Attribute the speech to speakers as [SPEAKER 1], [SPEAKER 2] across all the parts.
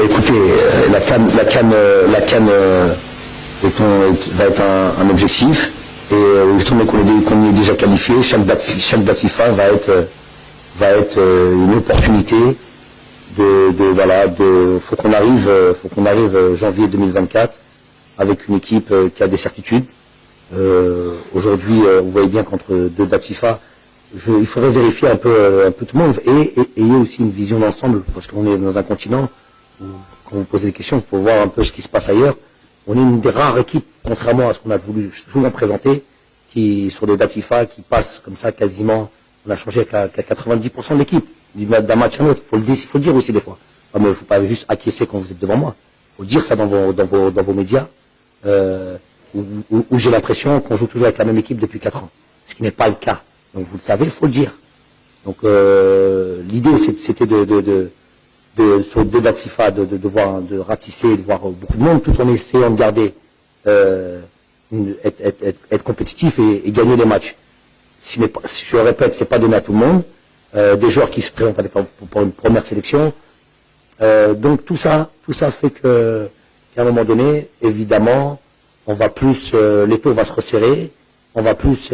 [SPEAKER 1] Écoutez, la CAN va être un objectif. Et étant donné qu'on est déjà qualifié, chaque date FIFA va être une opportunité faut qu'on arrive janvier 2024 avec une équipe qui a des certitudes. Aujourd'hui, vous voyez bien qu'entre deux dates FIFA, il faudrait vérifier un peu tout le monde et ayez aussi une vision d'ensemble, parce qu'on est dans un continent où, quand vous posez des questions, il faut voir un peu ce qui se passe ailleurs. On est une des rares équipes, contrairement à ce qu'on a voulu souvent présenter, qui, sur des dates FIFA, qui passent comme ça quasiment, on a changé avec 90% de l'équipe, d'un match à un autre. Il faut le dire aussi des fois. Il ne faut pas juste acquiescer quand vous êtes devant moi. Il faut dire ça dans vos médias, où j'ai l'impression qu'on joue toujours avec la même équipe depuis 4 ans. Ce qui n'est pas le cas. Donc vous le savez, il faut le dire. Donc l'idée c'était sur 2 dates FIFA de ratisser, de voir beaucoup de monde, tout en essayant de garder être compétitif et gagner les matchs. Je le répète, c'est pas donné à tout le monde. Des joueurs qui se présentent pour une première sélection. Donc tout ça fait qu'à un moment donné, évidemment, on va plus, l'étau va se resserrer, on va plus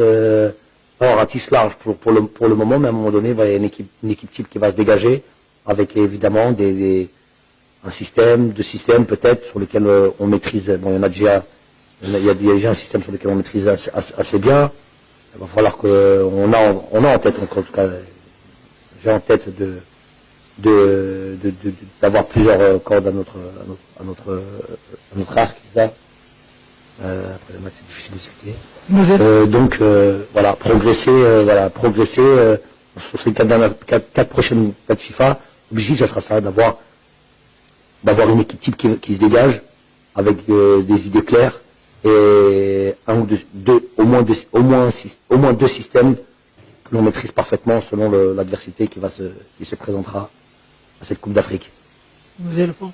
[SPEAKER 1] avoir un tisse large pour le moment, mais à un moment donné, il va y avoir une équipe type qui va se dégager, avec évidemment un système, 2 systèmes peut-être, sur lesquels on maîtrise, bon, il y a déjà un système sur lequel on maîtrise assez bien. Il va falloir qu'on a en tête, en tout cas, j'ai en tête d'avoir plusieurs cordes à notre arc, c'est ça. Après le match, c'est difficile de discuter. Donc voilà, progresser sur ces 4 prochaines dates FIFA. L'objectif, ça sera ça, d'avoir une équipe type qui se dégage avec des idées claires et au moins deux systèmes que l'on maîtrise parfaitement selon l'adversité qui se présentera à cette Coupe d'Afrique.
[SPEAKER 2] Vous avez le point.